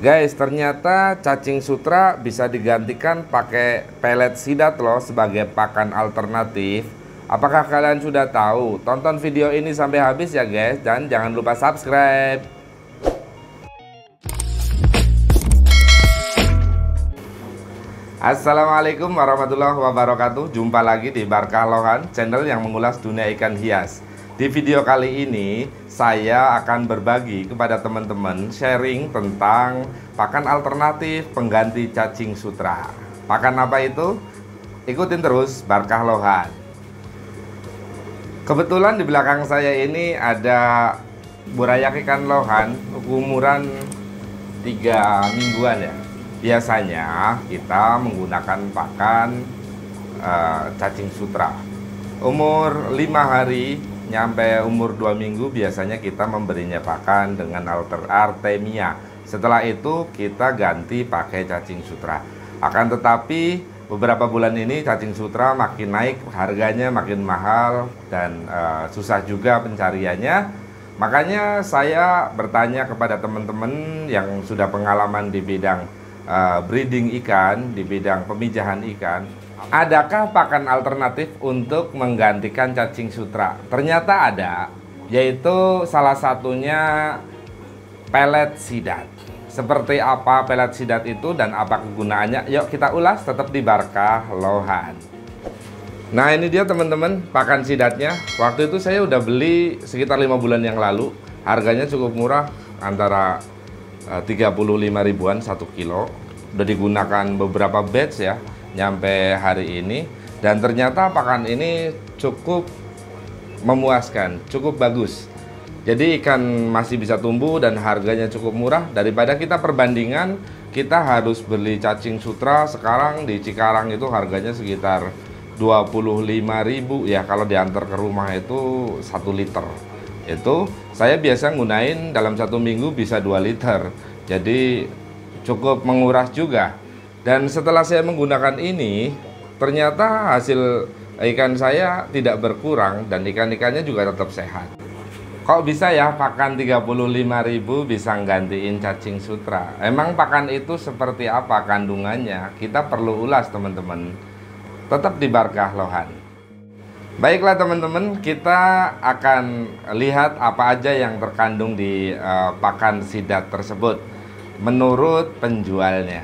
Guys, ternyata cacing sutra bisa digantikan pakai pelet sidat loh sebagai pakan alternatif. Apakah kalian sudah tahu? Tonton video ini sampai habis ya guys, dan jangan lupa subscribe. Assalamualaikum warahmatullahi wabarakatuh. Jumpa lagi di Barkah Lohan, channel yang mengulas dunia ikan hias. Di video kali ini saya akan berbagi kepada teman-teman sharing tentang pakan alternatif pengganti cacing sutra. Pakan apa itu? Ikutin terus Barkah Lohan. Kebetulan di belakang saya ini ada burayak ikan lohan umuran 3 mingguan ya. Biasanya kita menggunakan pakan cacing sutra. Umur 5 hari nyampe umur 2 minggu biasanya kita memberinya pakan dengan Artemia. Setelah itu kita ganti pakai cacing sutra. Akan tetapi beberapa bulan ini cacing sutra makin naik harganya, makin mahal, dan susah juga pencariannya. Makanya saya bertanya kepada teman-teman yang sudah pengalaman di bidang breeding ikan, di bidang pemijahan ikan, adakah pakan alternatif untuk menggantikan cacing sutra? Ternyata ada, yaitu salah satunya pelet sidat. Seperti apa pelet sidat itu dan apa kegunaannya? Yuk kita ulas, tetap di Barkah Lohan. Nah, ini dia teman-teman pakan sidatnya. Waktu itu saya udah beli sekitar 5 bulan yang lalu. Harganya cukup murah, antara 35 ribuan 1 kilo. Udah digunakan beberapa batch ya, nyampe hari ini. Dan ternyata pakan ini cukup memuaskan, cukup bagus. Jadi ikan masih bisa tumbuh dan harganya cukup murah. Daripada kita perbandingan, kita harus beli cacing sutra. Sekarang di Cikarang itu harganya sekitar 25.000 ya, kalau diantar ke rumah itu 1 liter. Itu saya biasa gunain dalam 1 minggu bisa 2 liter. Jadi cukup menguras juga. Dan setelah saya menggunakan ini, ternyata hasil ikan saya tidak berkurang dan ikan-ikannya juga tetap sehat. Kok bisa ya pakan 35.000 bisa nggantiin cacing sutra? Emang pakan itu seperti apa kandungannya? Kita perlu ulas teman-teman. Tetap di Barkah Lohan. Baiklah teman-teman, kita akan lihat apa aja yang terkandung di pakan sidat tersebut menurut penjualnya.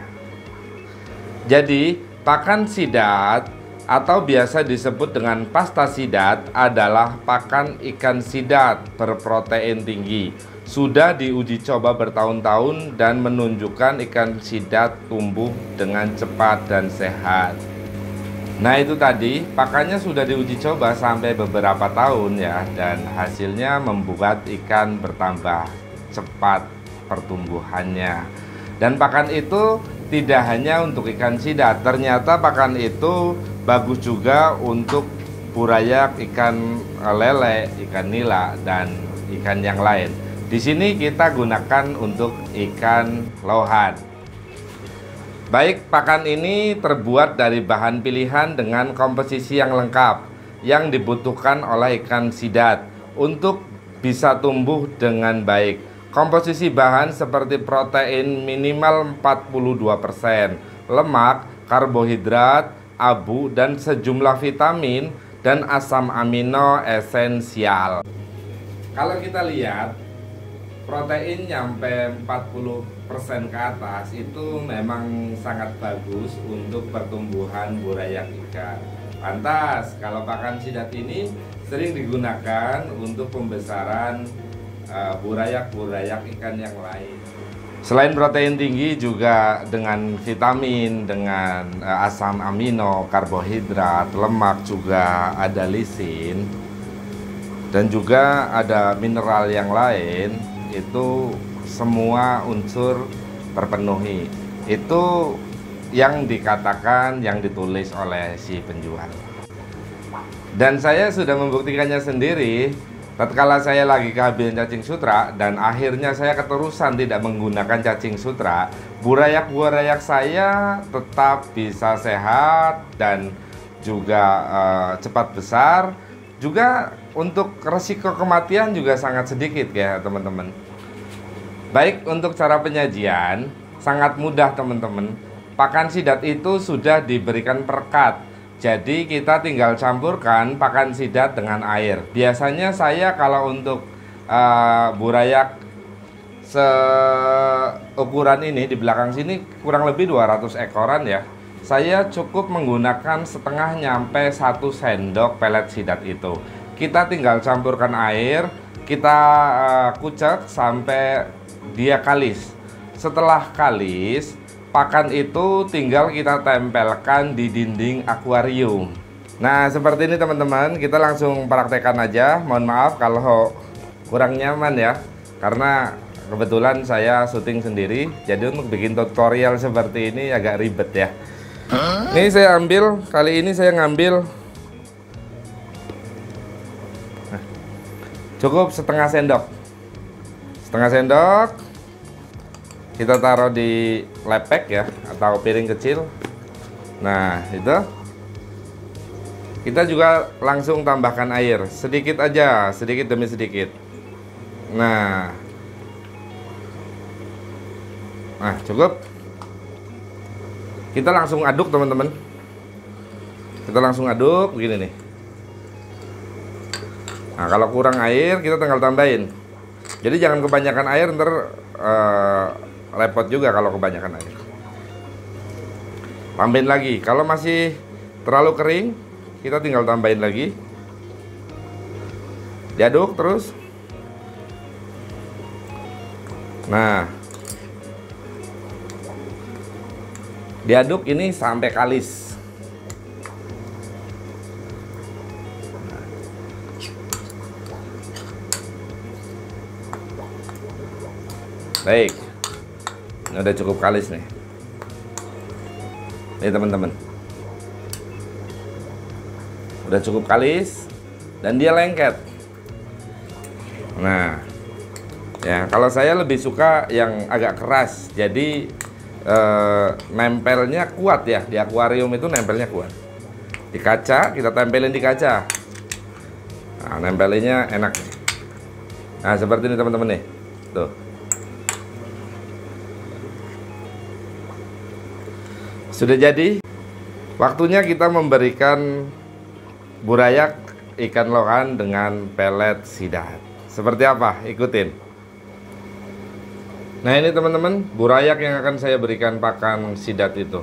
Jadi, pakan sidat atau biasa disebut dengan pasta sidat adalah pakan ikan sidat berprotein tinggi. Sudah diuji coba bertahun-tahun dan menunjukkan ikan sidat tumbuh dengan cepat dan sehat. Nah, itu tadi pakannya sudah diuji coba sampai beberapa tahun ya, dan hasilnya membuat ikan bertambah cepat pertumbuhannya. Dan pakan itu tidak hanya untuk ikan sidat, ternyata pakan itu bagus juga untuk burayak, ikan lele, ikan nila, dan ikan yang lain. Di sini kita gunakan untuk ikan lohan. Baik, pakan ini terbuat dari bahan pilihan dengan komposisi yang lengkap yang dibutuhkan oleh ikan sidat untuk bisa tumbuh dengan baik. Komposisi bahan seperti protein minimal 42%, lemak, karbohidrat, abu, dan sejumlah vitamin dan asam amino esensial. Kalau kita lihat, protein nyampe 40% ke atas itu memang sangat bagus untuk pertumbuhan burayak ikan. Pantas kalau pakan sidat ini sering digunakan untuk pembesaran burayak-burayak ikan yang lain. Selain protein tinggi, juga dengan vitamin, dengan asam amino, karbohidrat, lemak, juga ada lisin, dan juga ada mineral yang lain. Itu semua unsur terpenuhi. Itu yang dikatakan, yang ditulis oleh si penjual. Dan saya sudah membuktikannya sendiri. Tatkala saya lagi kehabisan cacing sutra dan akhirnya saya keterusan tidak menggunakan cacing sutra, burayak-burayak saya tetap bisa sehat dan juga cepat besar. Juga untuk resiko kematian juga sangat sedikit ya teman-teman. Baik, untuk cara penyajian, sangat mudah teman-teman. Pakan sidat itu sudah diberikan perekat. Jadi kita tinggal campurkan pakan sidat dengan air. Biasanya saya kalau untuk burayak seukuran ini di belakang sini kurang lebih 200 ekoran ya. Saya cukup menggunakan setengah nyampe 1 sendok pelet sidat itu. Kita tinggal campurkan air, kita kucek sampai dia kalis. Setelah kalis, pakan itu tinggal kita tempelkan di dinding akuarium. Nah, seperti ini teman-teman, kita langsung praktekkan aja. Mohon maaf kalau kurang nyaman ya, karena kebetulan saya syuting sendiri, jadi untuk bikin tutorial seperti ini agak ribet ya. Ini saya ambil, kali ini saya ngambil cukup setengah sendok. Setengah sendok kita taruh di lepek ya, atau piring kecil. Nah, itu kita juga langsung tambahkan air sedikit aja, sedikit demi sedikit. Nah, cukup. Kita langsung aduk teman-teman. Kita langsung aduk begini nih. Nah, kalau kurang air kita tinggal tambahin. Jadi jangan kebanyakan air, ntar repot juga kalau kebanyakan air. Tambahin lagi. Kalau masih terlalu kering, kita tinggal tambahin lagi. Diaduk terus. Nah, diaduk ini sampai kalis. Baik, ini udah cukup kalis nih. Nih teman-teman, udah cukup kalis dan dia lengket. Nah, ya kalau saya lebih suka yang agak keras, jadi nempelnya kuat ya. Di akuarium itu nempelnya kuat. Di kaca kita tempelin di kaca. Nah, nempelinnya enak. Nah, seperti ini teman-teman nih. Tuh. Sudah jadi. Waktunya kita memberikan burayak ikan lohan dengan pelet sidat. Seperti apa? Ikutin. Nah, ini teman-teman, burayak yang akan saya berikan pakan sidat itu.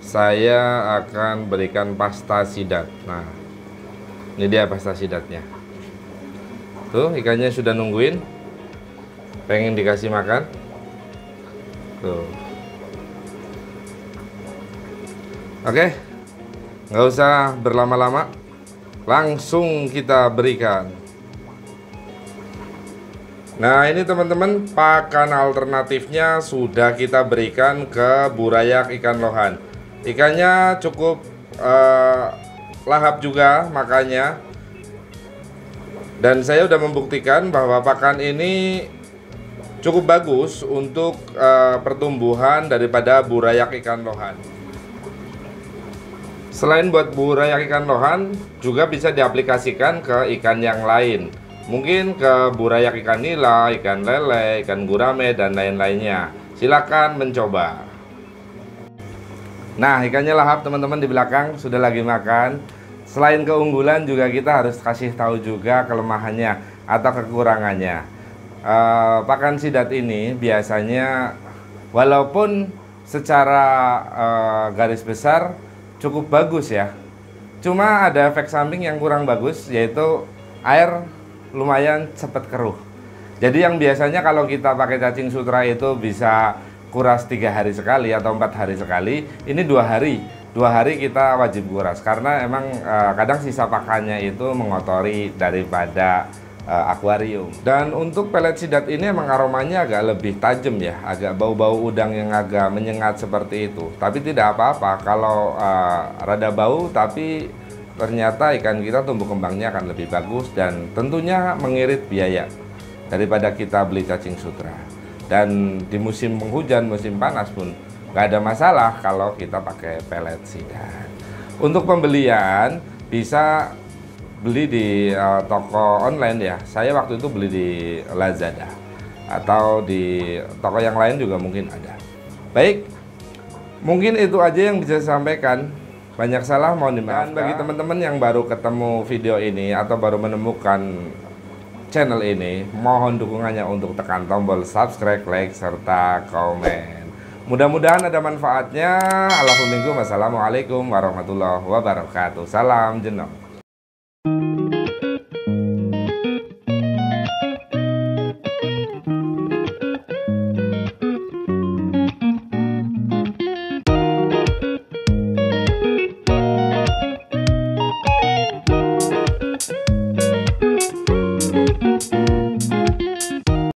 Saya akan berikan pasta sidat. Nah, ini dia pasta sidatnya. Tuh, ikannya sudah nungguin, pengen dikasih makan. Tuh. Oke, nggak usah berlama-lama, langsung kita berikan. Nah, ini teman-teman, pakan alternatifnya sudah kita berikan ke burayak ikan lohan. Ikannya cukup lahap juga makannya. Dan saya sudah membuktikan bahwa pakan ini cukup bagus untuk pertumbuhan daripada burayak ikan lohan. Selain buat burayak ikan lohan, juga bisa diaplikasikan ke ikan yang lain. Mungkin ke burayak ikan nila, ikan lele, ikan gurame, dan lain-lainnya. Silakan mencoba. Nah, ikannya lahap teman-teman di belakang, sudah lagi makan. Selain keunggulan juga kita harus kasih tahu juga kelemahannya atau kekurangannya. Pakan sidat ini biasanya walaupun secara garis besar cukup bagus ya. Cuma ada efek samping yang kurang bagus, yaitu air lumayan cepat keruh. Jadi yang biasanya kalau kita pakai cacing sutra itu bisa kuras 3 hari sekali atau 4 hari sekali, ini 2 hari. 2 hari kita wajib kuras karena emang kadang sisa pakannya itu mengotori daripada akuarium. Dan untuk pelet sidat ini emang aromanya agak lebih tajam ya, agak bau-bau udang yang agak menyengat seperti itu. Tapi tidak apa-apa kalau rada bau, tapi ternyata ikan kita tumbuh kembangnya akan lebih bagus dan tentunya mengirit biaya daripada kita beli cacing sutra. Dan di musim penghujan, musim panas pun nggak ada masalah kalau kita pakai pelet sidat. Untuk pembelian bisa beli di toko online ya. Saya waktu itu beli di Lazada atau di toko yang lain juga mungkin ada. Baik, mungkin itu aja yang bisa saya sampaikan. Banyak salah mohon dimaafkan. Bagi teman-teman yang baru ketemu video ini atau baru menemukan channel ini, mohon dukungannya untuk tekan tombol subscribe, like, serta komen. Mudah-mudahan ada manfaatnya. Assalamualaikum warahmatullahi wabarakatuh. Salam jenong.